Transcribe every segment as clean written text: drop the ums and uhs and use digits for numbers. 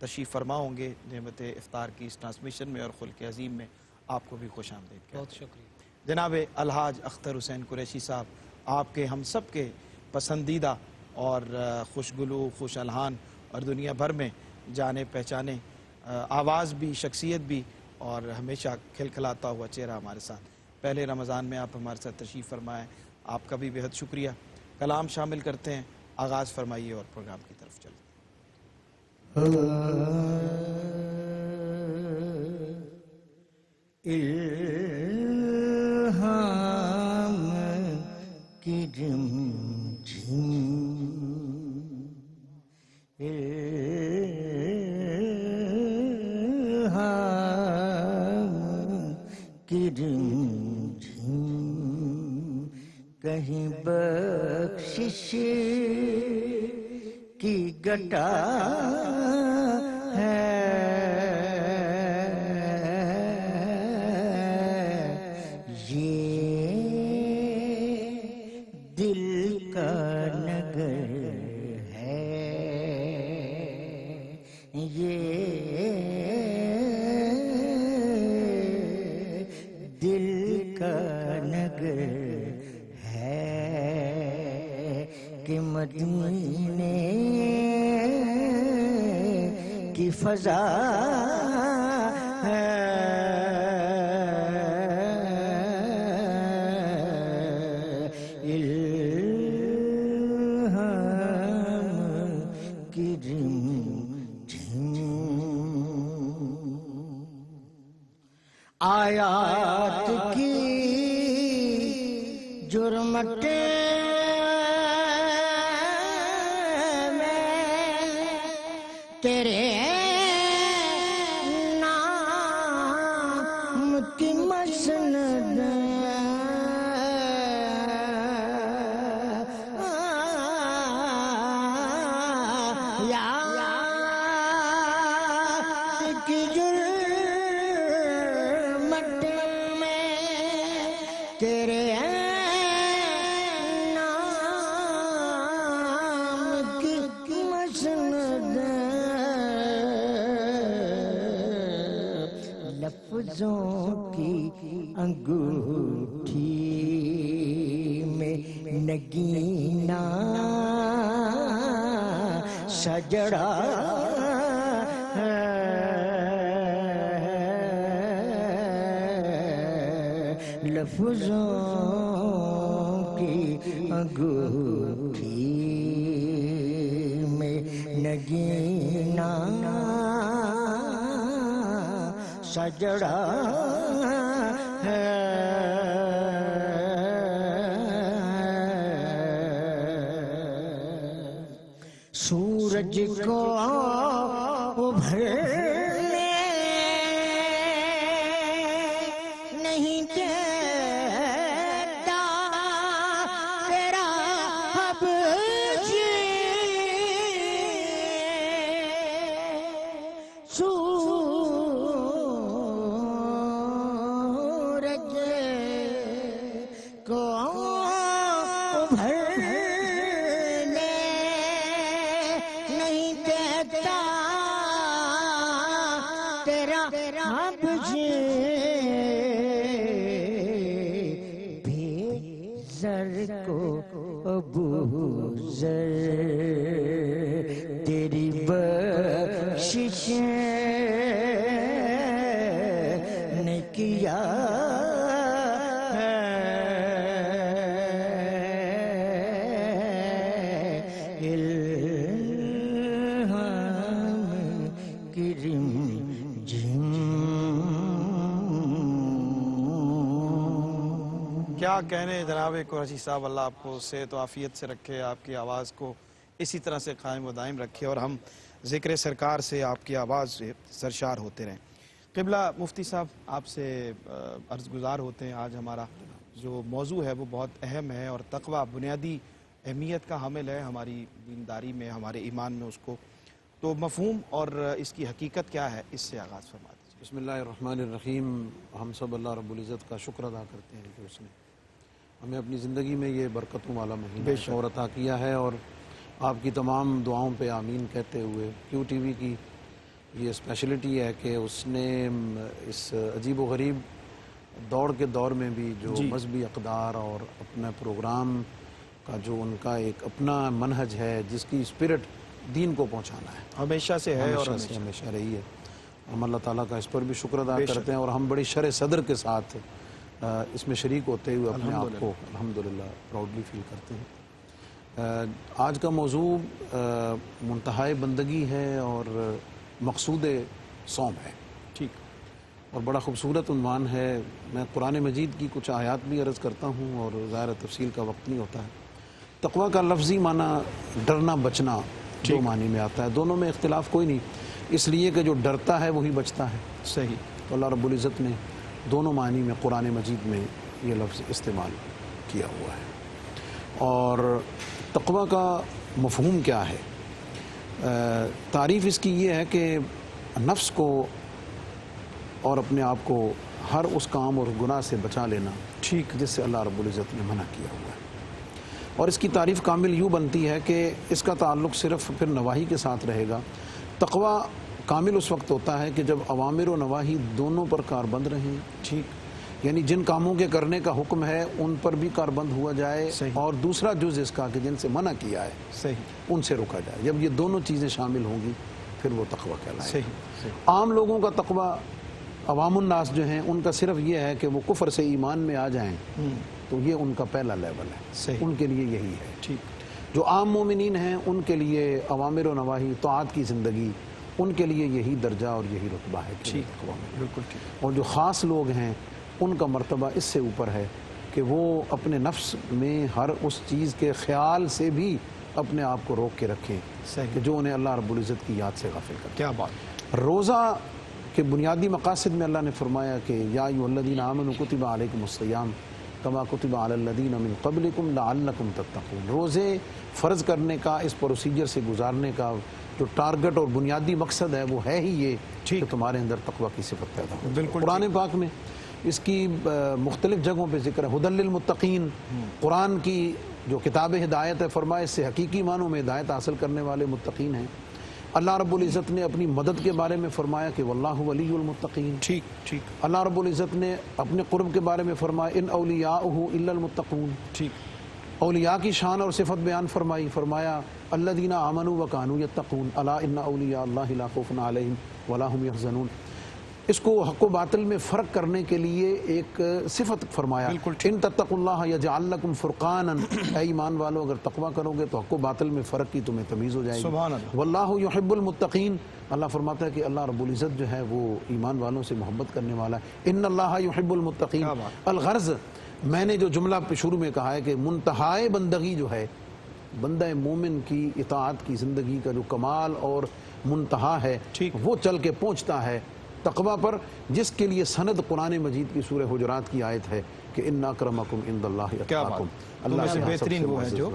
تشریف فرما ہوں گے نعمت افطار کی اس ٹرانسمیشن میں اور خلق عظیم میں. آپ کو بھی خوش آمدید کہتے ہیں. بہت شکریہ. جناب الحاج اختر حسین قریشی صاحب، آپ کے ہم سب کے پسندیدہ اور خوشگلو خوش الحان اور دنیا بھر میں جانے پہچانے آواز بھی، شخصیت بھی اور ہمیشہ کھلکھلاتا ہوا چہرہ ہمارے ساتھ. پہلے رمضان میں آپ ہمارے ساتھ تشریف فرمائیں، آپ کا بھی بہت شکریہ. کلام شامل کرتے ہیں، آغاز فرمائیے اور پروگرام کی طرف چلیں. الہام کی جم جم، الہام کی جم جم، کہیں بخشش کی گٹا ہے، یہ دل کا نگر ہے، یہ دل کا نگر ہے کہ مدینے کی فضا ہے. الہام کی جم جم، آیات کی جرمٹیں تیرے نام کی مسند، یاد کی جرمٹ میں تیرے نام کی مسند، لفظوں کی انگوٹھی میں نگینہ سجڑا ہے، لفظوں کی انگوٹھی میں نگینہ سجڑا ہے. سورج کو ابھرنے نہیں دیتا تیرا حبج، سورج کو ابھرنے نہیں دیتا تیرا حبج، بے زر کو ابو زر تیری بخشش نے کیا ہے. الہام کی جم جم. کیا کہنے جناب قریشی صاحب، اللہ آپ کو صحت و عافیت سے رکھے، آپ کی آواز کو اسی طرح سے قائم و دائم رکھے اور ہم ذکر سرکار سے آپ کی آواز سے سرشار ہوتے رہیں. قبلہ مفتی صاحب، آپ سے عرض گزار ہوتے ہیں، آج ہمارا جو موضوع ہے وہ بہت اہم ہے اور تقویٰ بنیادی اہمیت کا حامل ہے ہماری دینداری میں، ہمارے ایمان میں. اس کو تو مفہوم اور اس کی حقیقت کیا ہے، اس سے آغاز فرما دیجیے. بسم اللہ الرحمن الرحیم. ہم سب اللہ رب العزت کا شکر ادا کرتے ہیں کہ اس نے ہمیں اپنی زندگی میں یہ برکتوں والا مہینہ شعور عطا کیا ہے، اور آپ کی تمام دعاؤں پہ آمین کہتے ہوئے کیو ٹی وی کی یہ اسپیشلٹی ہے کہ اس نے اس عجیب و غریب دور کے دور میں بھی جو مذہبی اقدار اور اپنا پروگرام کا جو ان کا ایک اپنا منہج ہے، جس کی اسپرٹ دین کو پہنچانا ہے، ہمیشہ سے ہے اور ہمیشہ رہی ہے. ہم اللہ تعالیٰ کا اس پر بھی شکر ادا کرتے ہیں، اور ہم بڑی شرح صدر کے ساتھ اس میں شریک ہوتے ہوئے اپنے آپ کو الحمدللہ پراؤڈلی فیل کرتے ہیں. آج کا موضوع منتہائے بندگی ہے اور مقصود صوم ہے. ٹھیک. اور بڑا خوبصورت عنوان ہے. میں قرآن مجید کی کچھ آیات بھی عرض کرتا ہوں اور ظاہر تفصیل کا وقت نہیں ہوتا ہے. تقویٰ کا لفظی معنی ڈرنا بچنا دو معنی میں آتا ہے، دونوں میں اختلاف کوئی نہیں، اس لیے کہ جو ڈرتا ہے وہی بچتا ہے. صحیح. تو اللہ رب العزت نے دونوں معنی میں قرآن مجید میں یہ لفظ استعمال کیا ہوا ہے. اور تقویٰ کا مفہوم کیا ہے؟ تعریف اس کی یہ ہے کہ نفس کو اور اپنے آپ کو ہر اس کام اور گناہ سے بچا لینا، ٹھیک، جس سے اللہ رب العزت نے منع کیا ہوا ہے. اور اس کی تعریف کامل یوں بنتی ہے کہ اس کا تعلق صرف پھر نواہی کے ساتھ رہے گا. تقویٰ کامل اس وقت ہوتا ہے کہ جب اوامر و نواہی دونوں پر کاربند رہیں. ٹھیک، یعنی جن کاموں کے کرنے کا حکم ہے ان پر بھی کاربند ہوا جائے، اور دوسرا جز اس کا کہ جن سے منع کیا ہے صحیح ان سے روکا جائے. جب یہ دونوں چیزیں شامل ہوں گی پھر وہ تقویٰ کہلائے. صحیح. عام لوگوں کا تقویٰ، عوام الناس جو ہیں، ان کا صرف یہ ہے کہ وہ کفر سے ایمان میں آ جائیں، تو یہ ان کا پہلا لیول ہے. ان کے لیے یہی ہے. ٹھیک. جو عام مومنین ہیں ان کے لیے اوامر و نواہی، طاعت کی زندگی، ان کے لیے یہی درجہ اور یہی رتبہ ہے. ٹھیک. بالکل ٹھیک. اور جو خاص لوگ ہیں ان کا مرتبہ اس سے اوپر ہے کہ وہ اپنے نفس میں ہر اس چیز کے خیال سے بھی اپنے آپ کو روک کے رکھیں کہ جو انہیں اللہ رب العزت کی یاد سے غافل کرے. کیا بات. روزہ کے بنیادی مقاصد میں اللہ نے فرمایا کہ یا ایھا الذین آمنوا کتب علیکم الصیام کما کتب علی الذین من قبلکم لعلکم تتقون. روزے فرض کرنے کا، اس پروسیجر سے گزارنے کا جو ٹارگٹ اور بنیادی مقصد ہے وہ ہے ہی یہ کہ تمہارے اندر تقویٰ کی صفت پیدا ہو. بالکل. قرآن پاک میں اس کی مختلف جگہوں پہ ذکر ہے. ھدی للمتقین، قرآن کی جو کتاب ہدایت ہے، فرمائے اس سے حقیقی معنوں میں ہدایت حاصل کرنے والے متقین ہیں. اللہ رب العزت نے اپنی مدد کے بارے میں فرمایا کہ واللہ ولی المتقین. ٹھیک ٹھیک. اللہ رب العزت نے اپنے قرب کے بارے میں فرمایا ان اولیاءہ الا المتقون. ٹھیک. اولیاء کی شان اور صفت بیان فرمائی، فرمایا الذین آمنوا وکانوا یتقون الا ان اولیاء اللہ لا خوف علیہم ولا هم یحزنون. اس کو حق و باطل میں فرق کرنے کے لیے ایک صفت فرمایا، ان تتقوا اللہ یجعل لکم فرقانا. اے ایمان والو اگر تقویٰ کرو گے تو حق و باطل میں فرق کی تمہیں تمیز ہو جائے گی. سبحان اللہ. واللہ یحب المتقین. اللہ فرماتا ہے کہ اللہ رب العزت جو ہے وہ ایمان والوں سے محبت کرنے والا ہے. ان اللہ یحب المتقین. الغرض، میں نے جو جملہ شروع میں کہا ہے کہ منتہائے بندگی جو ہے، بندہ مومن کی اطاعت کی زندگی کا جو کمال اور منتہا ہے وہ چل کے پہنچتا ہے تقویٰ پر، جس کے لیے سند قرآن مجید کی سورہ حجرات کی آیت ہے کہ ان اکرمکم عند اللہ اتقاکم. اللہ سے بہترین وہ ہے جو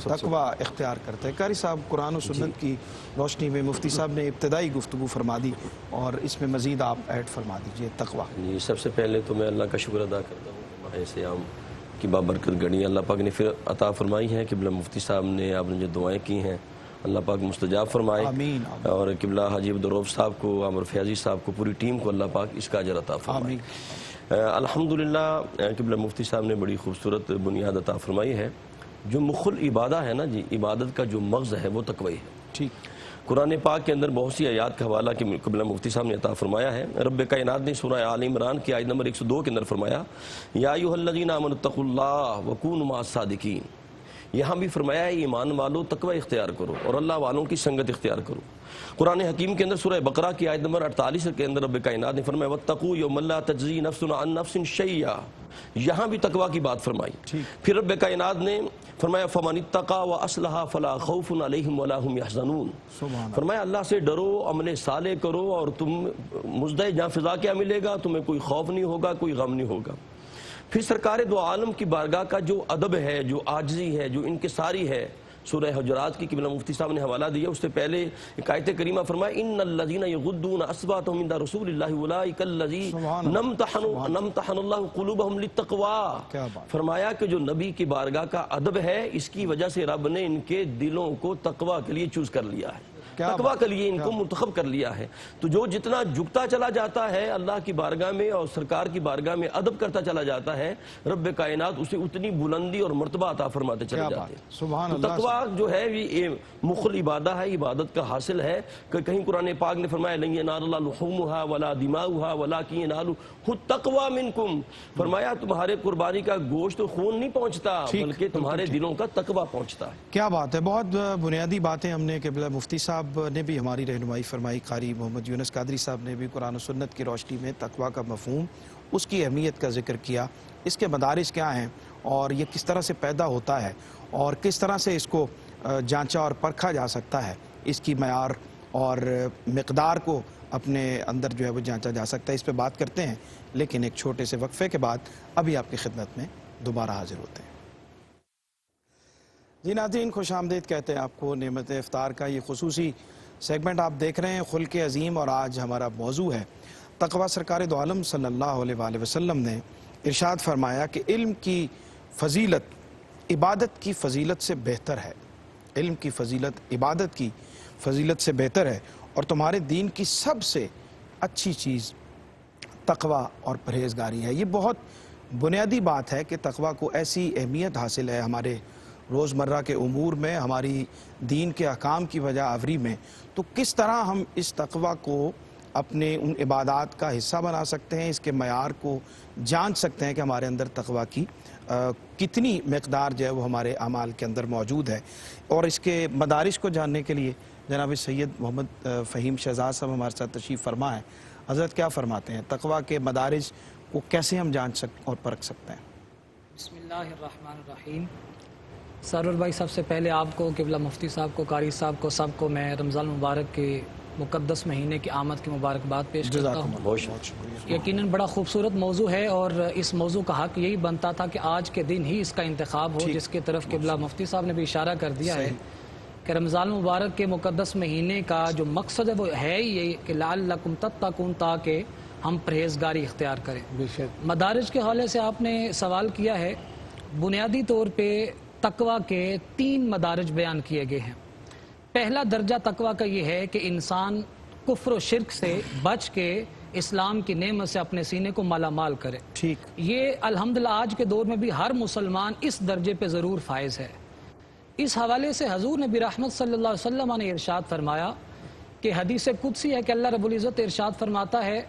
تقویٰ اختیار کرتا ہے. قاری صاحب، قرآن و سنت کی روشنی میں مفتی صاحب نے ابتدائی گفتگو فرما دی اور اس میں مزید آپ ایڈ فرما دیجئے تقویٰ. جی، سب سے پہلے تو میں اللہ کا شکر ادا کرتا ہوں کہ ماہ صیام کی بابرکت گھڑیاں اللہ پاک نے پھر عطا فرمائی ہیں. قبلہ مفتی صاحب نے آپ نے جو دعائیں کی ہیں اللہ پاک مستجاب فرمائے. آمین. اور قبلہ حاجی عبدالرؤف صاحب کو، عامر فیاضی صاحب کو، پوری ٹیم کو اللہ پاک اس کا اجر عطا فرمائے. الحمدللہ قبلہ مفتی صاحب نے بڑی خوبصورت بنیاد عطا فرمائی ہے. جو مخ العبادہ ہے نا جی، عبادت کا جو مغز ہے وہ تقوی ہے. ٹھیک. قرآن پاک کے اندر بہت سی آیات کا حوالہ کہ قبلہ مفتی صاحب نے عطا فرمایا ہے. رب کائنات نے سورہ آل عمران کی آیت نمبر 102 کے اندر فرمایا یا ایھا الذین آمنوا اتقوا اللہ وکونوا مع الصادقین. یہاں بھی فرمایا ہے ایمان والو تقوی اختیار کرو اور اللہ والوں کی سنگت اختیار کرو. قرآن حکیم کے اندر سورہ بقرہ کی آیت نمبر 48 کے اندر رب کائنات نے فرمایا واتقوا یوما لا تجزی نفس عن نفس شیئا. یہاں بھی تقوی کی بات فرمائی. پھر رب کائنات نے فرمایا فمن اتقى واصلح فلا خوف علیہم ولا هم يحزنون. فرمایا اللہ سے ڈرو، عمل صالح کرو اور تم مزدہ جاں فضا کیا ملے گا، تمہیں کوئی خوف نہیں ہوگا، کوئی غم نہیں ہوگا. پھر سرکار دو عالم کی بارگاہ کا جو ادب ہے، جو عاجزی ہے، جو انکساری ہے، سورہ حجرات کی قبلہ مفتی صاحب نے حوالہ دیا. اس سے پہلے ایک آیت کریمہ فرمایا ان الذین یغضون اصواتهم عند رسول اللہ اولئک الذین امتحن اللہ قلوبهم للتقوی. فرمایا کہ جو نبی کی بارگاہ کا ادب ہے، اس کی وجہ سے رب نے ان کے دلوں کو تقوی کے لیے چوز کر لیا ہے. تقویٰ کے لیے ان کو منتخب کر لیا ہے۔ تو جو جتنا جھکتا چلا جاتا ہے اللہ کی بارگاہ میں اور سرکار کی بارگاہ میں ادب کرتا چلا جاتا ہے، رب کائنات اسے اتنی بلندی اور مرتبہ عطا فرماتے چلے جاتے ہیں۔ سبحان تو اللہ۔ تقویٰ جو ہے یہ مخل عبادہ ہے، عبادت کا حاصل ہے کہ کہیں قرآن پاک نے فرمایا لن ینال اللہ لحومها ولا دماؤها ولکن ینالہ التقوی منکم، فرمایا تمہارے قربانی کا گوشت خون نہیں پہنچتا بلکہ تمہارے دلوں کا تقوی پہنچتا ہے۔ کیا بات ہے، بہت بنیادی باتیں ہم نے قبلہ مفتی صاحب نے بھی ہماری رہنمائی فرمائی، قاری محمد یونس قادری صاحب نے بھی قرآن و سنت کی روشنی میں تقویٰ کا مفہوم، اس کی اہمیت کا ذکر کیا، اس کے مدارج کیا ہیں اور یہ کس طرح سے پیدا ہوتا ہے اور کس طرح سے اس کو جانچا اور پرکھا جا سکتا ہے، اس کی معیار اور مقدار کو اپنے اندر جو ہے وہ جانچا جا سکتا ہے، اس پہ بات کرتے ہیں، لیکن ایک چھوٹے سے وقفے کے بعد ابھی آپ کی خدمت میں دوبارہ حاضر ہوتے ہیں۔ جی ناظرین، خوش آمدید کہتے ہیں آپ کو نعمت افطار کا یہ خصوصی سیگمنٹ آپ دیکھ رہے ہیں خلق عظیم، اور آج ہمارا موضوع ہے تقویٰ۔ سرکار دو عالم صلی اللہ علیہ وآلہ وسلم نے ارشاد فرمایا کہ علم کی فضیلت عبادت کی فضیلت سے بہتر ہے، علم کی فضیلت عبادت کی فضیلت سے بہتر ہے، اور تمہارے دین کی سب سے اچھی چیز تقویٰ اور پرہیزگاری ہے۔ یہ بہت بنیادی بات ہے کہ تقویٰ کو ایسی اہمیت حاصل ہے ہمارے روزمرہ کے امور میں، ہماری دین کے احکام کی وجہ آوری میں، تو کس طرح ہم اس تقویٰ کو اپنے ان عبادات کا حصہ بنا سکتے ہیں، اس کے معیار کو جان سکتے ہیں کہ ہمارے اندر تقویٰ کی کتنی مقدار جو ہے وہ ہمارے اعمال کے اندر موجود ہے۔ اور اس کے مدارج کو جاننے کے لیے جناب سید محمد فہیم شہزاد صاحب ہمارے ساتھ تشریف فرما ہے۔ حضرت کیا فرماتے ہیں، تقویٰ کے مدارج کو کیسے ہم جان سکتے اور پرکھ سکتے ہیں؟ بسم اللہ الرحمن الرحیم۔ سرور بھائی، سب سے پہلے آپ کو، قبلہ مفتی صاحب کو، قاری صاحب کو، سب کو میں رمضان مبارک کے مقدس مہینے کی آمد کی مبارکباد پیش کرتا ہوں۔ بہت شکریہ۔ یقیناً بڑا خوبصورت موضوع ہے، اور اس موضوع کا حق یہی بنتا تھا کہ آج کے دن ہی اس کا انتخاب ہو، جس کی طرف قبلہ مفتی صاحب نے بھی اشارہ کر دیا ہے کہ رمضان مبارک کے مقدس مہینے کا جو مقصد ہے وہ ہے یہ کہ لعلکم تتقون، تاکہ ہم پرہیزگاری اختیار کریں۔ مدارج کے حوالے سے آپ نے سوال کیا ہے، بنیادی طور پہ تقویٰ کے 3 مدارج بیان کیے گئے ہیں۔ پہلا درجہ تقویٰ کا یہ ہے کہ انسان کفر و شرک سے بچ کے اسلام کی نعمت سے اپنے سینے کو مالا مال کرے۔ ٹھیک، یہ الحمدللہ آج کے دور میں بھی ہر مسلمان اس درجے پہ ضرور فائز ہے۔ اس حوالے سے حضور نبی رحمت صلی اللہ علیہ وسلم نے ارشاد فرمایا کہ حدیث قدسی ہے کہ اللہ رب العزت ارشاد فرماتا ہے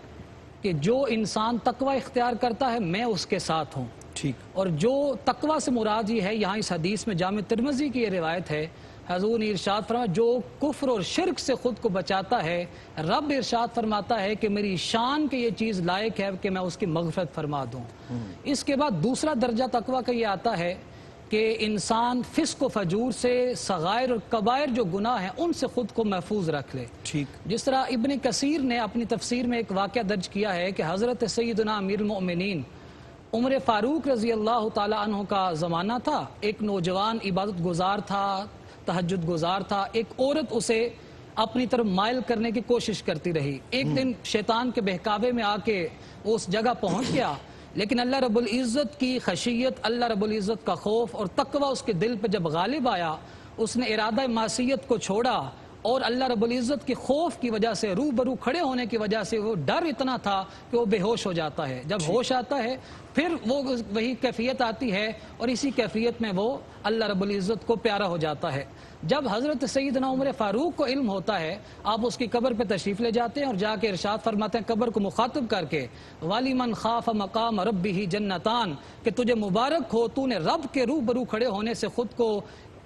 کہ جو انسان تقویٰ اختیار کرتا ہے میں اس کے ساتھ ہوں۔ ٹھیک، اور جو تقویٰ سے مراد یہ ہے، یہاں اس حدیث میں جامع ترمذی کی یہ روایت ہے، حضور نے ارشاد فرمایا جو کفر اور شرک سے خود کو بچاتا ہے، رب ارشاد فرماتا ہے کہ میری شان کے یہ چیز لائق ہے کہ میں اس کی مغفرت فرما دوں۔ اس کے بعد دوسرا درجہ تقویٰ کا یہ آتا ہے کہ انسان فسق و فجور سے، صغائر اور کبائر جو گناہ ہیں ان سے خود کو محفوظ رکھ لے۔ ٹھیک، جس طرح ابن کثیر نے اپنی تفسیر میں ایک واقعہ درج کیا ہے کہ حضرت سیدنا امیر المؤمنین عمر فاروق رضی اللہ تعالی عنہ کا زمانہ تھا، ایک نوجوان عبادت گزار تھا، تہجد گزار تھا، ایک عورت اسے اپنی طرف مائل کرنے کی کوشش کرتی رہی۔ ایک دن شیطان کے بہکاوے میں آ کے اس جگہ پہنچ گیا، لیکن اللہ رب العزت کی خشیت، اللہ رب العزت کا خوف اور تقویٰ اس کے دل پہ جب غالب آیا، اس نے ارادہ معصیت کو چھوڑا، اور اللہ رب العزت کی خوف کی وجہ سے، روبرو کھڑے ہونے کی وجہ سے وہ ڈر اتنا تھا کہ وہ بے ہوش ہو جاتا ہے۔ جب ہوش آتا ہے پھر وہ وہی کیفیت آتی ہے، اور اسی کیفیت میں وہ اللہ رب العزت کو پیارا ہو جاتا ہے۔ جب حضرت سیدنا عمر فاروق کو علم ہوتا ہے، آپ اس کی قبر پہ تشریف لے جاتے ہیں اور جا کے ارشاد فرماتے ہیں قبر کو مخاطب کر کے، وَلِمَنْ خَافَ مَقَامَ رَبِّهِ جَنَّتَانِ، کہ تجھے مبارک ہو، تو نے رب کے روبرو کھڑے ہونے سے خود کو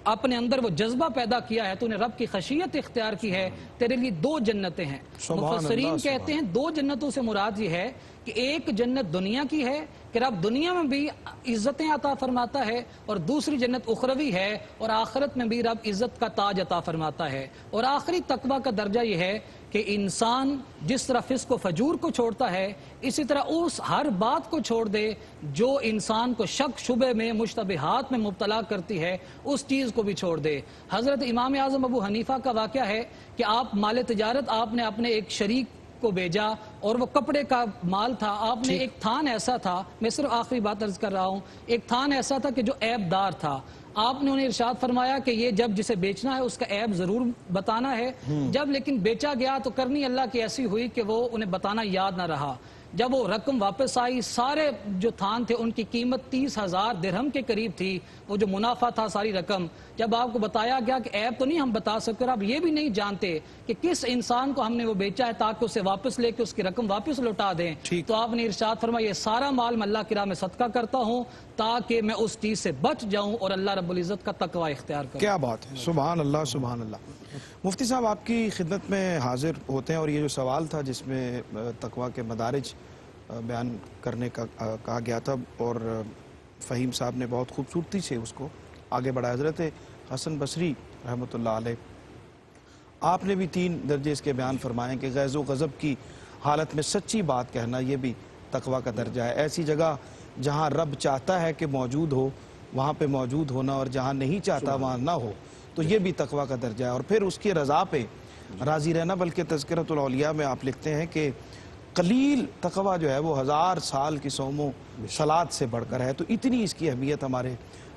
اپنے اندر وہ جذبہ پیدا کیا ہے، تو نے رب کی خشیت اختیار کی ہے، تیرے لیے 2 جنتیں ہیں۔ مفسرین کہتے ہیں 2 جنتوں سے مراد یہ ہے کہ ایک جنت دنیا کی ہے کہ رب دنیا میں بھی عزتیں عطا فرماتا ہے، اور دوسری جنت اخروی ہے اور آخرت میں بھی رب عزت کا تاج عطا فرماتا ہے۔ اور آخری تقویٰ کا درجہ یہ ہے کہ انسان جس طرح فسق و فجور کو چھوڑتا ہے، اسی طرح اس ہر بات کو چھوڑ دے جو انسان کو شک شبہ میں، مشتبہات میں مبتلا کرتی ہے، اس چیز کو بھی چھوڑ دے۔ حضرت امام اعظم ابو حنیفہ کا واقعہ ہے کہ آپ مال تجارت آپ نے اپنے ایک شریک کو بھیجا، اور وہ کپڑے کا مال تھا، آپ نے ایک تھان ایسا تھا، میں صرف آخری بات عرض کر رہا ہوں، ایک تھان ایسا تھا کہ جو عیب دار تھا، آپ نے انہیں ارشاد فرمایا کہ یہ جب جسے بیچنا ہے اس کا عیب ضرور بتانا ہے. جب لیکن بیچا گیا تو کرنی اللہ کی ایسی ہوئی کہ وہ انہیں بتانا یاد نہ رہا. جب وہ رقم واپس آئی، سارے جو تھان تھے ان کی قیمت 30,000 درہم کے قریب تھی. وہ جو منافع تھا ساری رقم، جب آپ کو بتایا گیا کہ عیب تو نہیں ہم بتا سکتے اور آپ یہ بھی نہیں جانتے کہ کس انسان کو ہم نے وہ بیچا ہے تاکہ اسے واپس لے کے اس کی رقم واپس لوٹا دیں، تو آپ نے ارشاد فرمایا یہ سارا مال میں اللہ کی راہ میں صدقہ کرتا ہوں تاکہ میں اس چیز سے بچ جاؤں اور اللہ رب العزت کا تقوی اختیار کروں. کیا بات ہے، سبحان اللہ سبحان اللہ. مفتی صاحب آپ کی خدمت میں حاضر ہوتے ہیں، اور یہ جو سوال تھا جس میں تقوی کے مدارج بیان کرنے کا کہا گیا تھا اور فہیم صاحب نے بہت خوبصورتی سے اس کو آگے بڑھا. حضرت حسن بصری رحمۃ اللہ علیہ آپ نے بھی 3 درجے اس کے بیان فرمائے کہ غیظ و غضب کی حالت میں سچی بات کہنا یہ بھی تقوی کا درجہ ہے. ایسی جگہ جہاں رب چاہتا ہے کہ موجود ہو وہاں پہ موجود ہونا، اور جہاں نہیں چاہتا وہاں نہ ہو، تو یہ بھی تقوی کا درجہ ہے. اور پھر اس کی رضا پہ راضی رہنا. بلکہ تذکرۃ الاولیاء میں آپ لکھتے ہیں کہ قلیل تقوی جو ہے وہ 1000 سال کی صوم و صلات سے بڑھ کر ہے. تو اتنی اس کی اہمیت ہمارے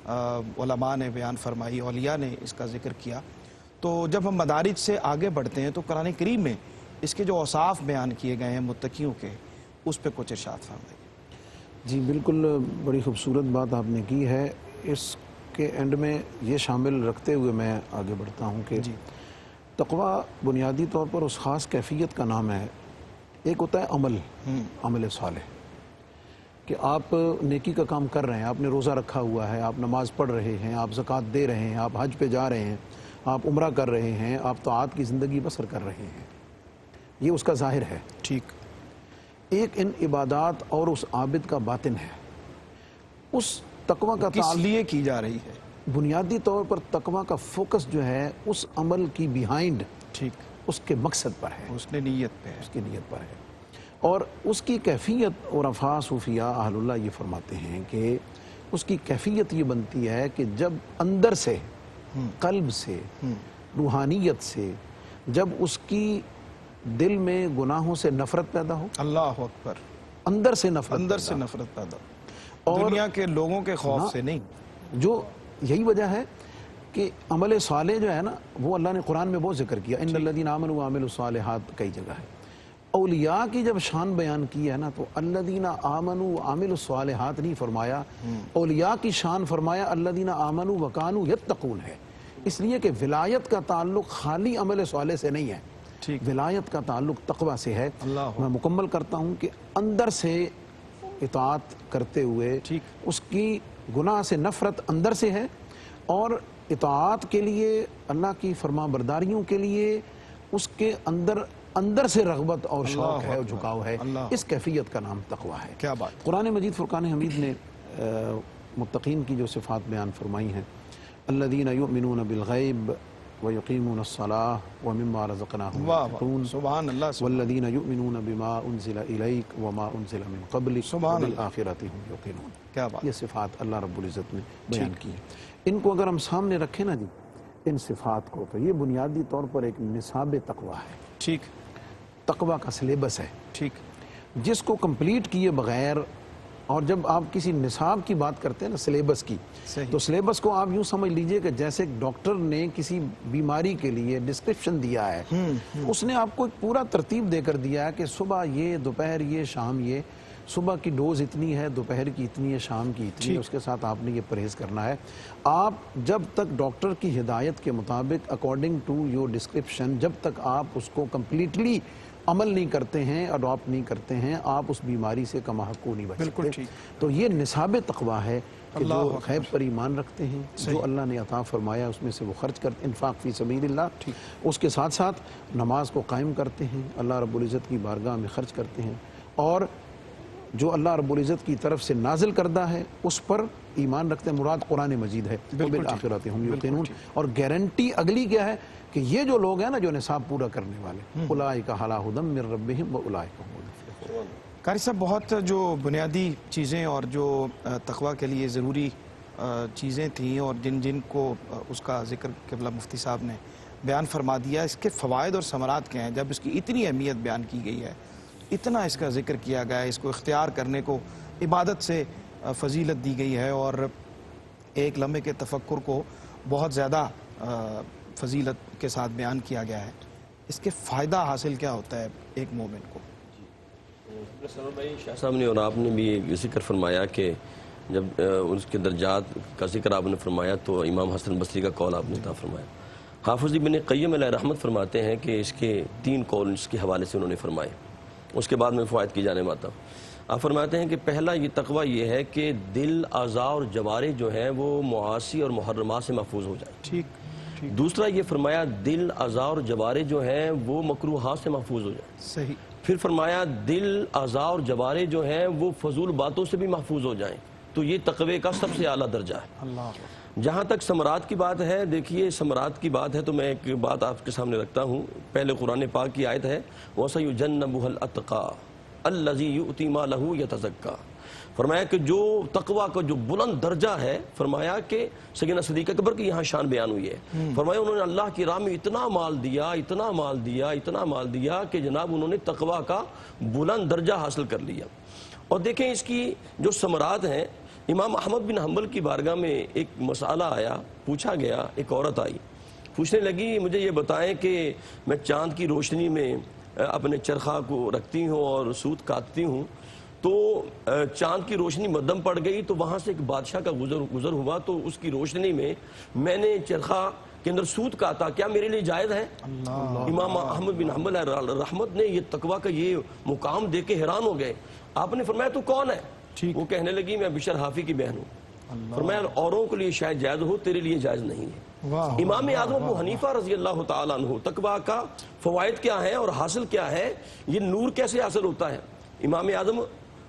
علماء نے بیان فرمائی، اولیاء نے اس کا ذکر کیا. تو جب ہم مدارج سے آگے بڑھتے ہیں تو قرآن کریم میں اس کے جو اوصاف بیان کیے گئے ہیں متقیوں کے، اس پہ کچھ ارشاد فرمائیے. جی بالکل، بڑی خوبصورت بات آپ نے کی ہے. اس کے اینڈ میں یہ شامل رکھتے ہوئے میں آگے بڑھتا ہوں کہ تقوی بنیادی طور پر اس خاص کیفیت کا نام ہے. ایک ہوتا ہے عمل صالح، کہ آپ نیکی کا کام کر رہے ہیں، آپ نے روزہ رکھا ہوا ہے، آپ نماز پڑھ رہے ہیں، آپ زکوٰۃ دے رہے ہیں، آپ حج پہ جا رہے ہیں، آپ عمرہ کر رہے ہیں، آپ طاعات کی زندگی بسر کر رہے ہیں. یہ اس کا ظاہر ہے. ٹھیک. ایک ان عبادات اور اس عابد کا باطن ہے. اس تقوی کا کس لیے کی جا رہی ہے؟ بنیادی طور پر تقوی کا فوکس جو ہے اس عمل کی بیہائنڈ، ٹھیک، اس کے مقصد پر ہے، اس نے نیت پہ ہے. اس کی نیت پر ہے. اور اس کی کیفیت عرفاء صوفیاء اہل اللہ یہ فرماتے ہیں کہ اس کی کیفیت یہ بنتی ہے کہ جب اندر سے، قلب سے، روحانیت سے، جب اس کی دل میں گناہوں سے نفرت پیدا ہو. اللہ اکبر. اندر سے نفرت، اندر سے نفرت پیدا ہو، دنیا کے لوگوں کے خوف سے نہیں. جو یہی وجہ ہے کہ عمل صالح جو ہے نا وہ اللہ نے قرآن میں بہت ذکر کیا. ان الذین آمنوا وعملوا الصالحات کئی جگہ ہے. اولیاء کی جب شان بیان کی ہے نا تو الذین آمنوا وعملوا الصالحات نہیں فرمایا. اولیاء کی شان فرمایا الذین آمنوا وکانوا یتقون ہے. اس لیے کہ ولایت کا تعلق خالی عمل صالح سے نہیں ہے، ولایت کا تعلق تقوی سے ہے. میں مکمل کرتا ہوں کہ اندر سے اطاعت کرتے ہوئے اس کی گناہ سے نفرت اندر سے ہے، اور اطاعت کے لیے، اللہ کی فرما برداریوں کے لیے اس کے اندر سے رغبت اور شوق ہے اور جھکاؤ ہے. اس کیفیت کا نام تقوی ہے. کیا بات. قرآن مجید فرقان حمید نے متقین کی جو صفات بیان فرمائی ہیں، الذین یؤمنون بالغیب ویقیمون الصلاة ومما رزقناہم ينفقون سبحان اللہ. والذین یؤمنون بما انزل الیک وما انزل من قبلک وبالآخرۃ ہم یوقنون. کیا بات. یہ صفات اللہ رب العزت نے بیان کی ہیں. ان کو اگر ہم سامنے رکھیں نا جی، ان صفات کو، تو یہ بنیادی طور پر ایک نصاب تقوی ہے. ٹھیک. تقوی کا سلیبس ہے. ٹھیک. جس کو کمپلیٹ کیے بغیر، اور جب آپ کسی نصاب کی بات کرتے ہیں نا سلیبس کی، تو سلیبس کو آپ یوں سمجھ لیجئے کہ جیسے ایک ڈاکٹر نے کسی بیماری کے لیے ڈسکرپشن دیا ہے، اس نے آپ کو ایک پورا ترتیب دے کر دیا ہے کہ صبح یہ، دوپہر یہ، شام یہ، صبح کی ڈوز اتنی ہے، دوپہر کی اتنی ہے، شام کی اتنی ہے، اس کے ساتھ آپ نے یہ پرہیز کرنا ہے. آپ جب تک ڈاکٹر کی ہدایت کے مطابق اکارڈنگ ٹو یور ڈسکرپشن، جب تک آپ اس کو کمپلیٹلی عمل نہیں کرتے ہیں، اڈاپٹ نہیں کرتے ہیں، آپ اس بیماری سے کم حقو نہیں بچ سکتے. تو یہ نصاب تقوی ہے کہ جو غیب پر ایمان رکھتے ہیں، جو اللہ نے عطا فرمایا اس میں سے وہ خرچ کرتے، انفاق فی سبیل اللہ، اس کے ساتھ ساتھ نماز کو قائم کرتے ہیں، اللہ رب العزت کی بارگاہ میں خرچ کرتے ہیں، اور جو اللہ رب العزت کی طرف سے نازل کردہ ہے اس پر ایمان رکھتے ہیں. مراد قرآن مجید ہے. وبالآخرۃ ہم یوقنون. اور گارنٹی اگلی کیا ہے کہ یہ جو لوگ ہیں نا جو نصاب پورا کرنے والے، اولئک علی ھدی من ربہم واولئک هم المفلحون. قاری صاحب، بہت جو بنیادی چیزیں اور جو تقوی کے لیے ضروری چیزیں تھیں اور جن کو اس کا ذکر قبلہ مفتی صاحب نے بیان فرما دیا، اس کے فوائد اور ثمرات کیا ہیں؟ جب اس کی اتنی اہمیت بیان کی گئی ہے، اتنا اس کا ذکر کیا گیا ہے، اس کو اختیار کرنے کو عبادت سے فضیلت دی گئی ہے، اور ایک لمحے کے تفکر کو بہت زیادہ فضیلت کے ساتھ بیان کیا گیا ہے. اس کے فائدہ حاصل کیا ہوتا ہے ایک مومن کو؟ سرور بھائی، شاہ صاحب نے اور آپ نے بھی ایک ذکر فرمایا کہ جب اس کے درجات کا ذکر آپ نے فرمایا تو امام حسن بصری کا قول آپ نے عطا فرمایا. حافظ ابن قیم علیہ رحمت فرماتے ہیں کہ اس کے 3 قول اس کے حوالے سے انہوں نے فرمائے. اس کے بعد میں فوائد کی جانے واتا ہوں. آپ فرماتے ہیں کہ پہلا یہ تقوی یہ ہے کہ دل، اعضاء اور جوارح جو ہیں وہ معاصی اور محرمات سے محفوظ ہو جائیں. ٹھیک. دوسرا یہ فرمایا دل، اعضاء اور جوارح جو ہیں وہ مکروہات سے محفوظ ہو جائیں. صحیح. پھر فرمایا دل، اعضاء اور جوارح جو ہیں وہ فضول باتوں سے بھی محفوظ ہو جائیں. تو یہ تقوی کا سب سے اعلیٰ درجہ ہے. اللہ. جہاں تک ثمرات کی بات ہے، دیکھیے ثمرات کی بات ہے تو میں ایک بات آپ کے سامنے رکھتا ہوں. پہلے قرآن پاک کی آیت ہے وَسَيُجَنَّبُهَا الْأَتْقَى الَّذِي يُؤْتِي مَالَهُ يَتَزَكَّى. فرمایا کہ جو تقوی کا جو بلند درجہ ہے، فرمایا کہ سیدنا صدیق اکبر کی یہاں شان بیان ہوئی ہے. فرمایا انہوں نے اللہ کی راہ میں اتنا مال دیا، اتنا مال دیا، اتنا مال دیا کہ جناب انہوں نے تقوی کا بلند درجہ حاصل کر لیا. اور دیکھیں اس کی جو ثمرات ہیں، امام احمد بن حنبل کی بارگاہ میں ایک مسئلہ آیا، پوچھا گیا. ایک عورت آئی، پوچھنے لگی مجھے یہ بتائیں کہ میں چاند کی روشنی میں اپنے چرخہ کو رکھتی ہوں اور سوت کاٹتی ہوں، تو چاند کی روشنی مدھم پڑ گئی تو وہاں سے ایک بادشاہ کا گزر ہوا تو اس کی روشنی میں نے چرخہ کے اندر سوت کاٹا، کیا میرے لیے جائز ہے؟ امام احمد بن حنبل رحمت نے یہ تقوی کا یہ مقام دیکھ کے حیران ہو گئے. آپ نے فرمایا تو کون ہے؟ وہ کہنے لگی میں بشر حافی کی بہن ہوں. فرمایا اوروں کے لیے شاید جائز ہو، تیرے لیے جائز نہیں ہے. امام اعظم ابو حنیفہ رضی اللہ تعالیٰ عنہ، تقوی کا فوائد کیا ہے اور حاصل کیا ہے، یہ نور کیسے حاصل ہوتا ہے. امام اعظم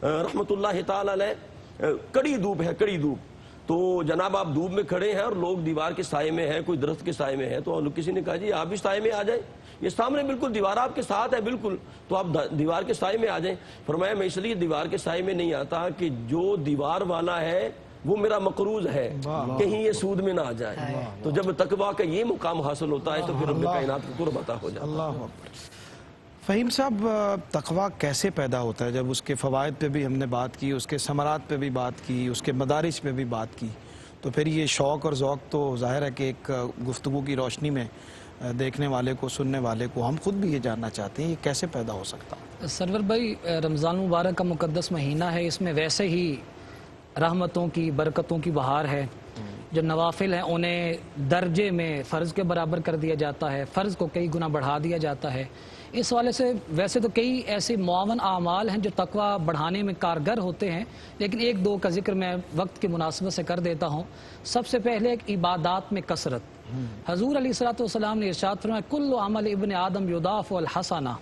رحمت اللہ تعالیٰ علیہ، کڑی دھوپ ہے، کڑی دھوپ، تو جناب آپ دھوپ میں کھڑے ہیں اور لوگ دیوار کے سائے میں ہیں، کوئی درخت کے سائے میں ہے، تو کسی نے کہا جی آپ بھی سائے میں آ جائیں، یہ سامنے بالکل دیوار آپ کے ساتھ ہے بالکل، تو آپ دیوار کے سائے میں آ جائیں. فرمایا میں اس لیے دیوار کے سائے میں نہیں آتا کہ جو دیوار والا ہے وہ میرا مقروض ہے، کہیں یہ سود میں نہ آ جائے. تو جب تقوی کا یہ مقام حاصل ہوتا ہے تو پھر رب کائنات کو قرب عطا ہو جاتا ہے. اللہ اکبر. فہیم صاحب، تقوی کیسے پیدا ہوتا ہے؟ جب اس کے فوائد پہ بھی ہم نے بات کی، اس کے ثمرات پہ بھی بات کی، اس کے مدارج پہ بھی بات کی، تو پھر یہ شوق اور ذوق تو ظاہر ہے کہ ایک گفتگو کی روشنی میں دیکھنے والے کو، سننے والے کو، ہم خود بھی یہ جاننا چاہتے ہیں یہ کیسے پیدا ہو سکتا ہے؟ سرور بھائی، رمضان مبارک کا مقدس مہینہ ہے، اس میں ویسے ہی رحمتوں کی، برکتوں کی بہار ہے. جو نوافل ہیں انہیں درجے میں فرض کے برابر کر دیا جاتا ہے، فرض کو کئی گنا بڑھا دیا جاتا ہے. اس والے سے ویسے تو کئی ایسے معاون اعمال ہیں جو تقوی بڑھانے میں کارگر ہوتے ہیں، لیکن ایک دو کا ذکر میں وقت کی مناسبت سے کر دیتا ہوں. سب سے پہلے ایک عبادات میں کثرت. حضور علیہ الصلوۃ والسلام نے ارشاد فرمایا کل عمل ابن آدم یضاف الحسنہ،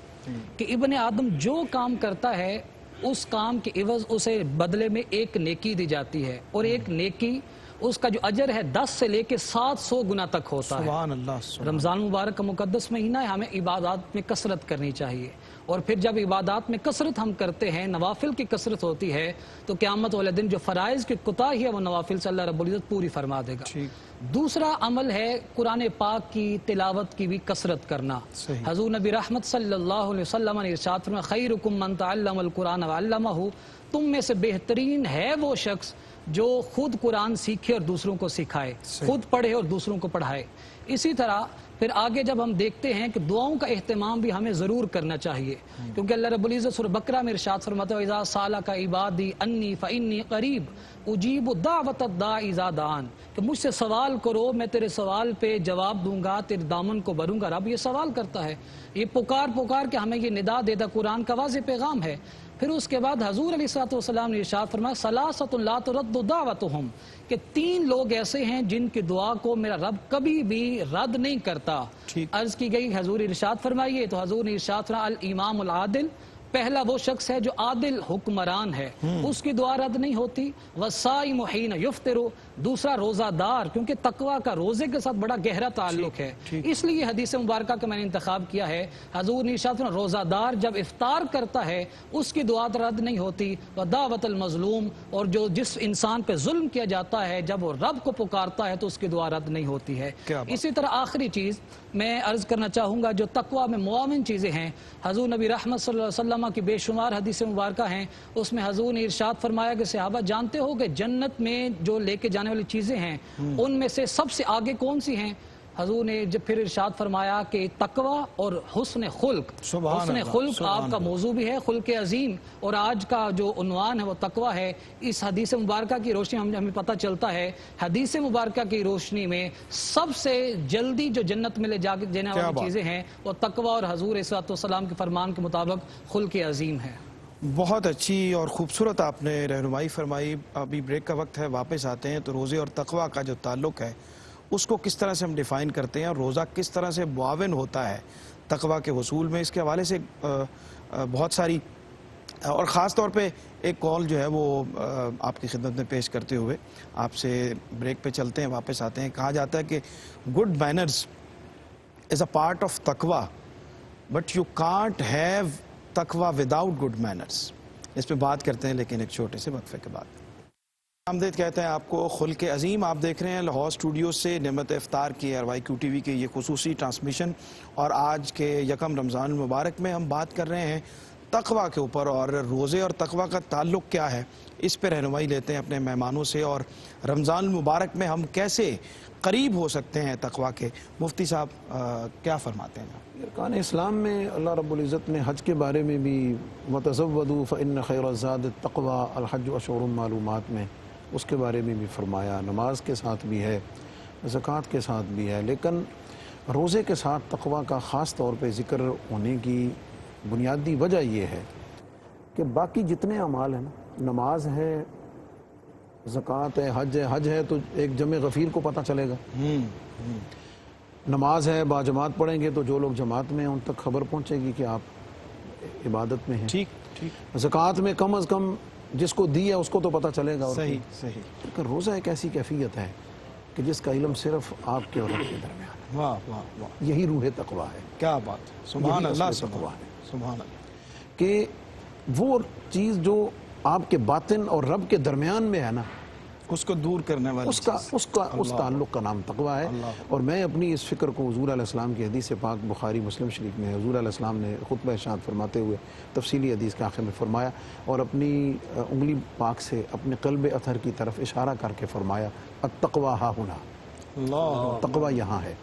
کہ ابن آدم جو کام کرتا ہے اس کام کے عوض اسے بدلے میں ایک نیکی دی جاتی ہے، اور ایک نیکی اس کا جو اجر ہے 10 سے لے کے 700 گنا تک ہوتا ہے. سبحان اللہ. رمضان مبارک کا مقدس مہینہ ہے، ہمیں عبادات میں کثرت کرنی چاہیے. اور پھر جب عبادات میں کثرت ہم کرتے ہیں، نوافل کی کثرت ہوتی ہے، تو قیامت والے دن جو فرائض کی کوتاہی ہے وہ نوافل سے اللہ رب العزت پوری فرما دے گا. دوسرا عمل ہے قرآن پاک کی تلاوت کی بھی کثرت کرنا. حضور نبی رحمت صلی اللہ علیہ وسلم نے ارشاد فرمایا خیرکم من تعلم القرآن وعلمہ، تم میں سے بہترین ہے وہ شخص جو خود قرآن سیکھے اور دوسروں کو سکھائے، خود پڑھے اور دوسروں کو پڑھائے. اسی طرح پھر آگے جب ہم دیکھتے ہیں کہ دعاؤں کا اہتمام بھی ہمیں ضرور کرنا چاہیے، کیونکہ اللہ رب العزت سورہ بقرہ میں ارشاد فرماتا ہے اذا سالک عبادی انی فانی قریب اجیب دعوت الداعی اذا دعان، کہ مجھ سے سوال کرو میں تیرے سوال پہ جواب دوں گا، تیرے دامن کو بھروں گا. رب یہ سوال کرتا ہے، یہ پکار کے ہمیں یہ ندا دیتا قرآن کا واضح پیغام ہے. پھر اس کے بعد حضور علیہ الصلوۃ والسلام نے ارشاد فرمایا ثلاثۃ لا ترد دعوتہم، کہ 3 لوگ ایسے ہیں جن کی دعا کو میرا رب کبھی بھی رد نہیں کرتا. عرض کی گئی حضور ارشاد فرمائیے، تو حضور نے ارشاد فرمایا الامام العادل، پہلا وہ شخص ہے جو عادل حکمران ہے، اس کی دعا رد نہیں ہوتی. والصائم حین یفطر، دوسرا روزہ دار، کیونکہ تقوی کا روزے کے ساتھ بڑا گہرا تعلق ہے، اس لیے حدیث مبارکہ کا میں نے انتخاب کیا ہے. حضور نے ارشاد فرمایا روزہ دار جب افطار کرتا ہے اس کی دعا رد نہیں ہوتی. ودعوت المظلوم، اور جو جس انسان پہ ظلم کیا جاتا ہے جب وہ رب کو پکارتا ہے تو اس کی دعا رد نہیں ہوتی ہے. اسی طرح آخری چیز میں عرض کرنا چاہوں گا جو تقوی میں معاون چیزیں ہیں، حضور نبی رحمت صلی اللہ علیہ وسلم وسلم کی بے شمار حدیث مبارکہ ہیں، اس میں حضور نے ارشاد فرمایا کہ صحابہ جانتے ہو کہ جنت میں جو لے کے جانے والی چیزیں ہیں ان میں سے سب سے آگے کون سی ہیں؟ حضور نے جب پھر ارشاد فرمایا کہ تقوی اور حسن خلق. حسن خلق آپ کا موضوع بھی ہے، خلق عظیم، اور آج کا جو عنوان ہے وہ تقوی ہے. اس حدیث مبارکہ کی روشنی ہمیں پتہ چلتا ہے، حدیث مبارکہ کی روشنی میں سب سے جلدی جو جنت میں لے جانے والی چیزیں ہیں وہ تقوی اور حضور صلی اللہ علیہ وسلم کے فرمان کے مطابق خلق عظیم ہے. بہت اچھی اور خوبصورت آپ نے رہنمائی فرمائی. ابھی بریک کا وقت ہے، واپس آتے ہیں. تو روزے اور تقوی کا جو تعلق ہے اس کو کس طرح سے ہم ڈیفائن کرتے ہیں اور روزہ کس طرح سے معاون ہوتا ہے تقوی کے حصول میں، اس کے حوالے سے بہت ساری، اور خاص طور پہ ایک کال جو ہے وہ آپ کی خدمت میں پیش کرتے ہوئے آپ سے بریک پہ چلتے ہیں، واپس آتے ہیں. کہا جاتا ہے کہ good manners is a part of تقوی بٹ یو کانٹ ہیو تقوی وداؤٹ گڈ مینرز. اس پہ بات کرتے ہیں لیکن ایک چھوٹے سے وقفے کے بعد. آمدید کہتے ہیں آپ کو. خلق عظیم آپ دیکھ رہے ہیں لاہور اسٹوڈیو سے نعمت افطار کی RYQ TV کے یہ خصوصی ٹرانسمیشن، اور آج کے یکم رمضان المبارک میں ہم بات کر رہے ہیں تقوی کے اوپر، اور روزے اور تقوی کا تعلق کیا ہے اس پہ رہنمائی لیتے ہیں اپنے مہمانوں سے، اور رمضان المبارک میں ہم کیسے قریب ہو سکتے ہیں تقوی کے. مفتی صاحب کیا فرماتے ہیں؟ ارکان اسلام میں اللہ رب العزت نے حج کے بارے میں بھی وَتَزَوَّدُوا فَإِنَّ خَيْرَ الزَّادِ التَّقْوَىٰ الْحَجُّ أَشْهُرٌ معلومات میں اس کے بارے میں بھی فرمایا. نماز کے ساتھ بھی ہے، زکوٰۃ کے ساتھ بھی ہے، لیکن روزے کے ساتھ تقوی کا خاص طور پہ ذکر ہونے کی بنیادی وجہ یہ ہے کہ باقی جتنے اعمال ہیں، نماز ہے، زکوٰۃ ہے، حج ہے تو ایک جمع غفیر کو پتہ چلے گا. نماز ہے، باجماعت پڑھیں گے تو جو لوگ جماعت میں ہیں ان تک خبر پہنچے گی کہ آپ عبادت میں ہیں. ٹھیک. زکوٰۃ میں کم از کم جس کو دی ہے اس کو تو پتہ چلے گا. صحیح. لیکن روزہ ایک ایسی کیفیت ہے کہ جس کا علم صرف آپ کے اور رب کے درمیان ہے. واہ. یہی روح تقویٰ ہے. کیا بات. سبحان اللہ. تقویٰ ہے سبحان اللہ کہ وہ چیز جو آپ کے باطن اور رب کے درمیان میں ہے نا، اس کو دور کرنے والی اس تعلق کا نام تقویٰ ہے. اور میں اپنی اس فکر کو حضور علیہ السلام کی حدیث پاک بخاری مسلم شریف میں حضور علیہ السلام نے خطبہ ارشاد فرماتے ہوئے تفصیلی حدیث کے آخر میں فرمایا، اور اپنی انگلی پاک سے اپنے قلب اطہر کی طرف اشارہ کر کے فرمایا التقویٰ ہا ہنا، تقویٰ یہاں ہے.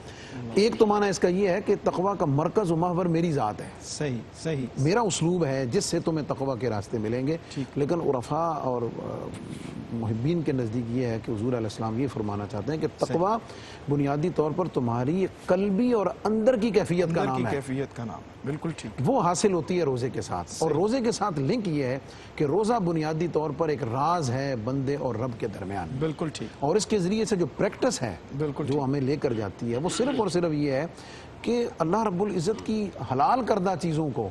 ایک تو معنی اس کا یہ ہے کہ تقویٰ کا مرکز و محور میری ذات ہے. صحیح. میرا اسلوب ہے جس سے تمہیں تقویٰ کے راستے ملیں گے. لیکن عرفاء اور محبین کے نزدیک یہ ہے کہ حضور علیہ السلام یہ فرمانا چاہتے ہیں کہ تقویٰ بنیادی طور پر تمہاری قلبی اور اندر کی کیفیت کا نام ہے. بالکل ٹھیک. وہ حاصل ہوتی ہے روزے کے ساتھ. اور روزے کے ساتھ لنک یہ ہے کہ روزہ بنیادی طور پر ایک راز ہے بندے اور رب کے درمیان. بالکل ٹھیک. اور اس کے ذریعے سے جو پریکٹس ہے جو ہمیں لے کر جاتی ہے وہ صرف اور صرف یہ ہے کہ اللہ رب العزت کی حلال کردہ چیزوں کو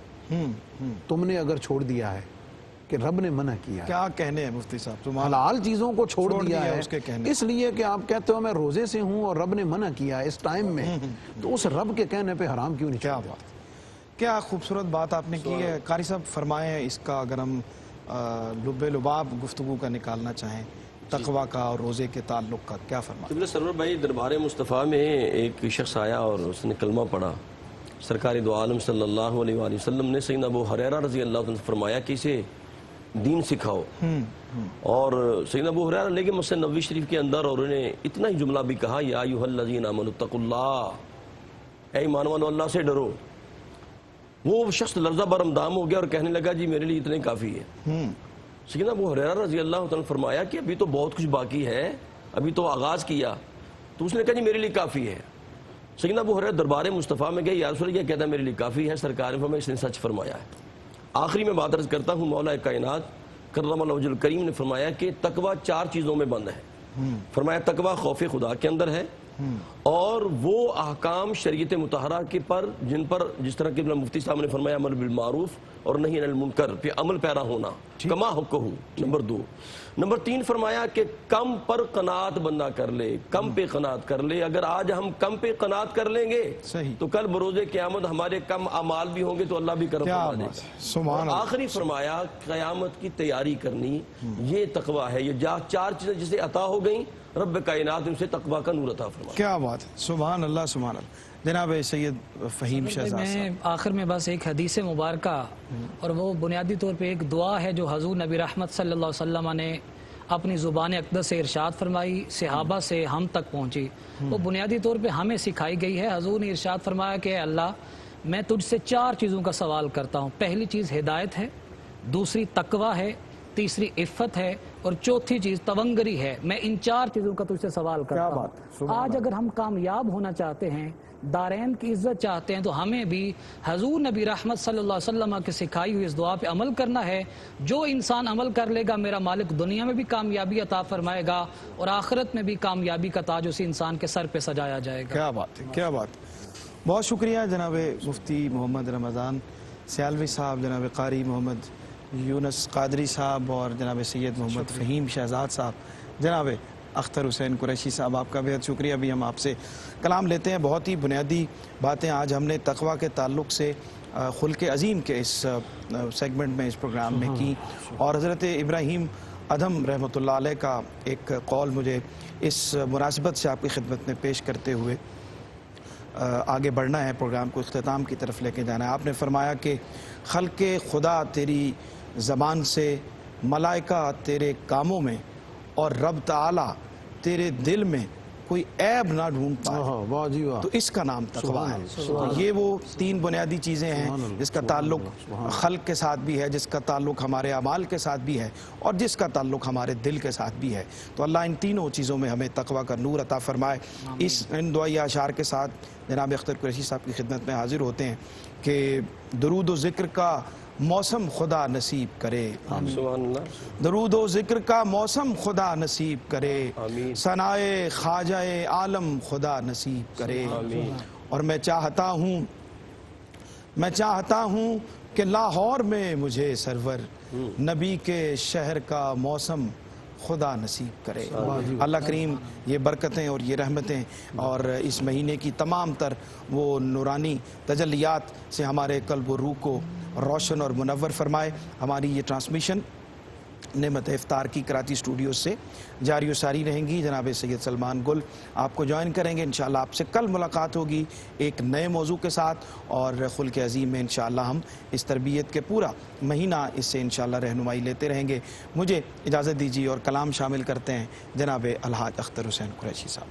تم نے اگر چھوڑ دیا ہے کہ رب نے منع کیا. کیا کہنے ہیں مفتی صاحب؟ حلال چیزوں کو چھوڑ دیا ہے اس کے کہنے، اس لیے کہ آپ کہتے ہو میں روزے سے ہوں اور رب نے منع کیا ہے اس ٹائم میں، تو اس رب کے کہنے پہ حرام کیوں نہیں؟ کیا بات، کیا خوبصورت بات آپ نے کی ہے. قاری صاحب فرمائیں اس کا، اگر ہم لب لباب گفتگو کا نکالنا چاہیں تقویٰ کا اور روزے کے تعلق کا، کیا فرمائیں؟ سرور بھائی، دربار مصطفیٰ میں ایک شخص آیا اور اس نے کلمہ پڑھا. سرکار دو عالم صلی اللہ علیہ وآلہ وسلم نے سیدنا ابو ہریرہ رضی اللہ عنہ سے فرمایا کہ اسے دین سکھاؤ. اور سیدنا ابو ہریرہ لے کے مسجد نبوی شریف کے اندر، اور انہیں اتنا ہی جملہ بھی کہا، یا ایھا الذین آمنوا اتقوا اللہ، اے ایمان والو اللہ سے ڈرو. وہ شخص لرزہ برہمدام ہو گیا اور کہنے لگا جی میرے لیے اتنے کافی ہے. سیدنا ابو ہریرہ رضی اللہ عنہ نے فرمایا کہ ابھی تو بہت کچھ باقی ہے، ابھی تو آغاز کیا. تو اس نے کہا جی میرے لیے کافی ہے. سیدنا ابو ہریرہ دربار مصطفیٰ میں گئے، یا رسول اللہ، یہ کہتا ہے میرے لیے کافی ہے. سرکار نے فرمایا اس نے سچ فرمایا ہے. آخری میں بات عرض کرتا ہوں، مولا کائنات کرم اللہ وجہ الکریم نے فرمایا کہ تقویٰ 4 چیزوں میں بند ہے. فرمایا تقویٰ خوف خدا کے اندر ہے، اور وہ احکام شریعت مطہرہ کے پر جن پر جس طرح کہ مفتی صاحب نے فرمایا امر بالمعروف اور نہی عن المنکر پہ عمل پیرا ہونا، کما حقہ. نمبر 2. نمبر 3 فرمایا کہ کم پر قناعت بندہ کر لے، کم پہ قناعت کر لے. اگر آج ہم کم پہ قناعت کر لیں گے تو کل بروز قیامت ہمارے کم اعمال بھی ہوں گے تو اللہ بھی کرم فرما دے گا. اور آخری فرمایا قیامت کی تیاری کرنی، یہ تقویٰ ہے. یہ 4 چیزیں جسے عطا ہو گئیں، رب کائنات ان سے تقویٰ کا نور عطا فرما. کیا بات ہے. سبحان اللہ. سبحان اللہ. جناب سید فہیم شہزاد میں صاحب، آخر میں بس ایک حدیث مبارکہ اور وہ بنیادی طور پہ ایک دعا ہے جو حضور نبی رحمت صلی اللہ علیہ وسلم نے اپنی زبان اقدس سے ارشاد فرمائی، صحابہ سے ہم تک پہنچی، وہ بنیادی طور پہ ہمیں سکھائی گئی ہے۔ حضور نے ارشاد فرمایا کہ اے اللہ میں تجھ سے 4 چیزوں کا سوال کرتا ہوں، پہلی چیز ہدایت ہے، دوسری تقوی ہے، تیسری عفت ہے اور چوتھی چیز تونگری ہے۔ میں ان 4 چیزوں کا تجھ سے سوال کرتا ہوں۔ آج اگر ہم کامیاب ہونا چاہتے ہیں، دارین کی عزت چاہتے ہیں، تو ہمیں بھی حضور نبی رحمت صلی اللہ علیہ وسلم کے سکھائی ہوئی اس دعا پہ عمل کرنا ہے۔ جو انسان عمل کر لے گا میرا مالک دنیا میں بھی کامیابی عطا فرمائے گا اور آخرت میں بھی کامیابی کا تاج اسی انسان کے سر پہ سجایا جائے گا۔ کیا بات ہے، کیا بات ہے۔ بہت شکریہ جناب مفتی محمد رمضان سیالوی صاحب، جناب قاری محمد یونس قادری صاحب اور جناب سید محمد فہیم شہزاد صاحب، جناب اختر حسین قریشی صاحب، آپ کا بہت شکریہ۔ ابھی ہم آپ سے کلام لیتے ہیں، بہت ہی بنیادی باتیں آج ہم نے تقوی کے تعلق سے خلق عظیم کے اس سیگمنٹ میں، اس پروگرام میں کی، اور حضرت ابراہیم ادھم رحمۃ اللہ علیہ کا ایک قول مجھے اس مناسبت سے آپ کی خدمت میں پیش کرتے ہوئے آگے بڑھنا ہے، پروگرام کو اختتام کی طرف لے کے جانا ہے۔ آپ نے فرمایا کہ خلق خدا تیری زبان سے، ملائکہ تیرے کاموں میں، اور رب تعالی تیرے دل میں کوئی عیب نہ ڈھونڈ پائے، واہ جی واہ، تو اس کا نام تقویٰ ہے۔ یہ وہ 3 بنیادی چیزیں ہیں جس کا تعلق خلق کے ساتھ بھی ہے، جس کا تعلق ہمارے اعمال کے ساتھ بھی ہے، اور جس کا تعلق ہمارے دل کے ساتھ بھی ہے۔ تو اللہ ان تینوں چیزوں میں ہمیں تقویٰ کا نور عطا فرمائے۔ ان دعائیہ اشعار کے ساتھ جناب اختر قریشی صاحب کی خدمت میں حاضر ہوتے ہیں کہ درود و ذکر کا موسم خدا نصیب کرے، سبحان اللہ، درود و ذکر کا موسم خدا نصیب کرے، ثنائے خواجہ عالم خدا نصیب کرے۔ اور میں چاہتا ہوں کہ لاہور میں مجھے سرور نبی کے شہر کا موسم خدا نصیب کرے۔ اللہ کریم یہ برکتیں اور یہ رحمتیں اور اس مہینے کی تمام تر وہ نورانی تجلیات سے ہمارے قلب و روح کو روشن اور منور فرمائے۔ ہماری یہ ٹرانسمیشن نعمت افطار کی کراچی سٹوڈیوز سے جاری و ساری رہیں گی۔ جناب سید سلمان گل آپ کو جوائن کریں گے، انشاءاللہ آپ سے کل ملاقات ہوگی ایک نئے موضوع کے ساتھ، اور خلق عظیم میں انشاءاللہ ہم اس تربیت کے پورا مہینہ اس سے انشاءاللہ رہنمائی لیتے رہیں گے۔ مجھے اجازت دیجیے اور کلام شامل کرتے ہیں جناب الحاج اختر حسین قریشی صاحب۔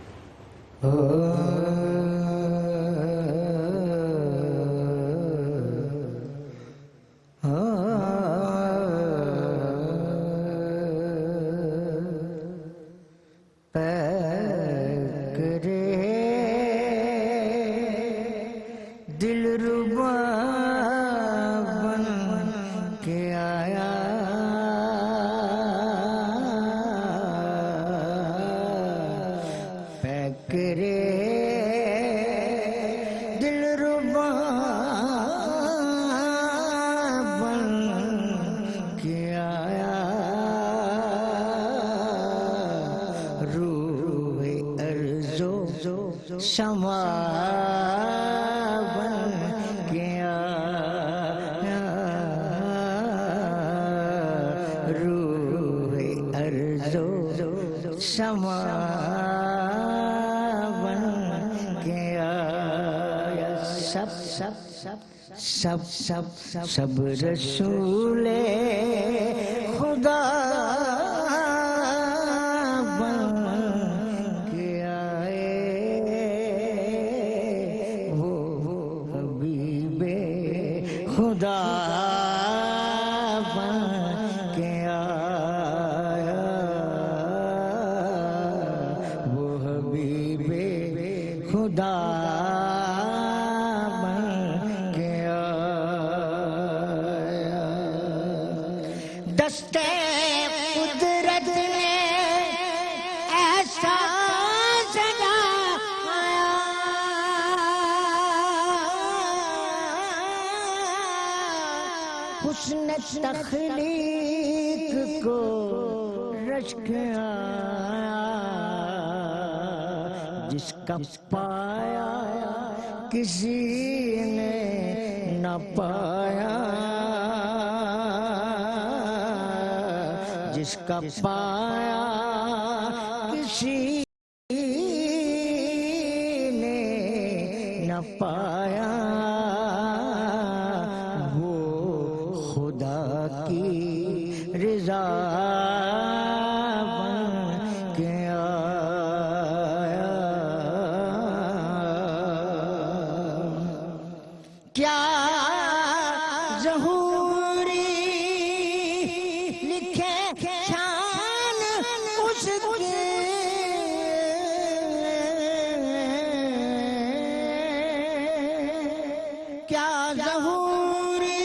شمع بن کے آیا، روح ارض و شمع بن کے آیا، سب رسول خدا خدا بن کے آیا، وہ حبیب خدا بن کے آیا۔ دستے قدرت نے ایسا حسن تخلیق کو رچ کے آیا، جس کا پایا کسی نے نہ پایا، جس کا پایا کسی نے نہ آیا وہ خدا کی رضا بن کے آیا. کیا ظہوری لکھے شان اس کے، کیا ظہوری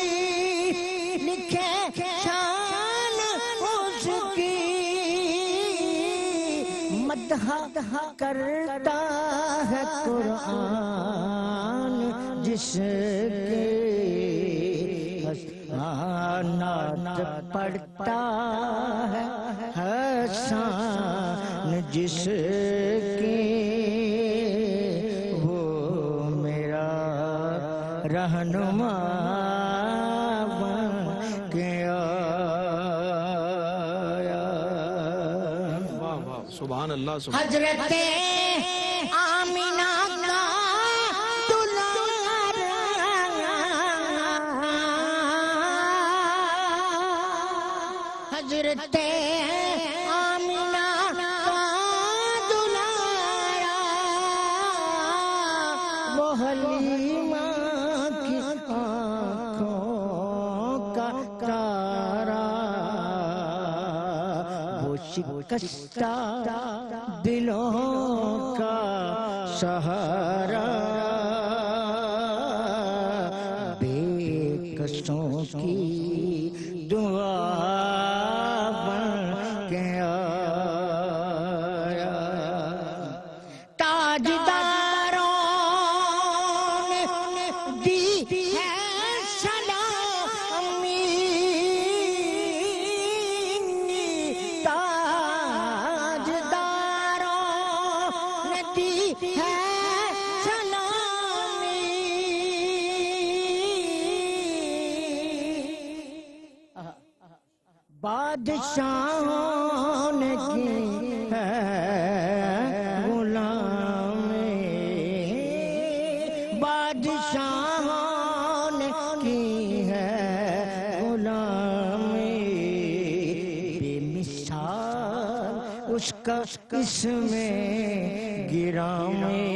لکھے شان اس کی، مدح کرتا ہے قرآن جس کے، نعت پڑھتا ہے حسان جس کی، وہ میرا رہنما بن کے آیا. واہ واہ، سبحان اللہ سبحان حضرت آمینہ کا دلارا، حضرت آمینہ کا دلارا، وہ حلیمہ کی آنکھوں کا تارا، وہ شکستہ دلوں کا سہارا، بے کسوں کی دعا بن کے آیا. تاجداروں نے دی ہے سلامی، تاجداروں نے دی ہے سلامی، بادشاہوں نے کی ہے غلامی، بادشاہوں نے کی ہے غلامی، بے مثال اس کا اس میں گرامی،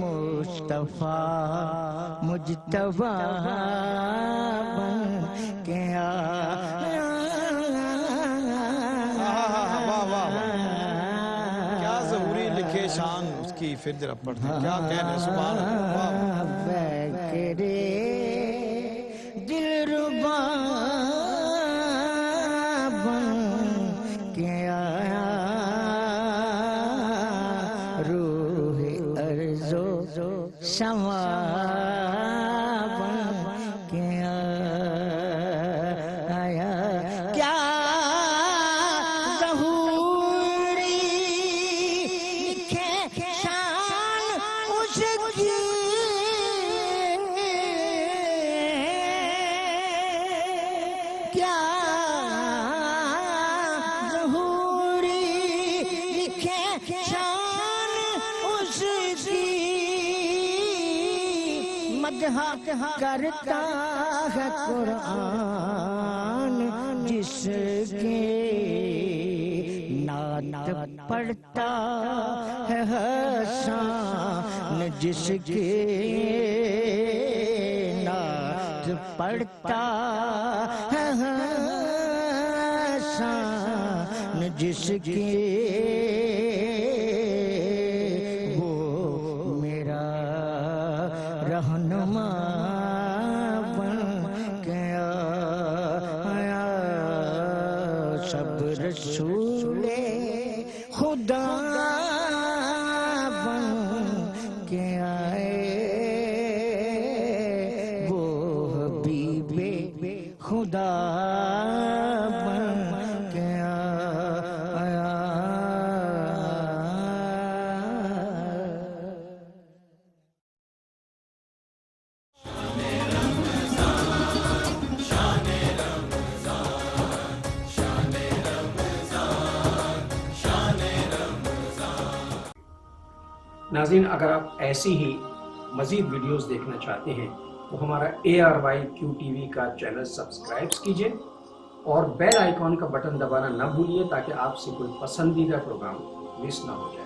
مصطفیٰ مجتبی بن کے آیا. واہ واہ واہ، کیا ظہوری لکھے شان اس کی، پھر ذرا پڑھتے ہیں کیا کہنے. سبحان اللہ. واہ واہ. بیکرے دلربا بن کے آیا، روح ارض و سما بن کے آیا. کیا ظہوری لکھے شان اس کی، کیا ظہوری لکھے شان اس کی، مدح کرتا ہے قرآن جس کے، نعت پڑھتا ہے حسان جس کے، نعت پڑھتا ہے حسان جس کے، وہ میرا رہنما بن کے آیا. سب رسول خدا بن کے آئے، وہ حبیب خدا بن کے آیا. ناظرین، اگر آپ ایسی ہی مزید ویڈیوز دیکھنا چاہتے ہیں تو ہمارا ARYQTV کا چینل سبسکرائب کیجئے اور بیل آئیکن کا بٹن دبانا نہ بھولیے تاکہ آپ سے کوئی پسندیدہ پروگرام مس نہ ہو جائے۔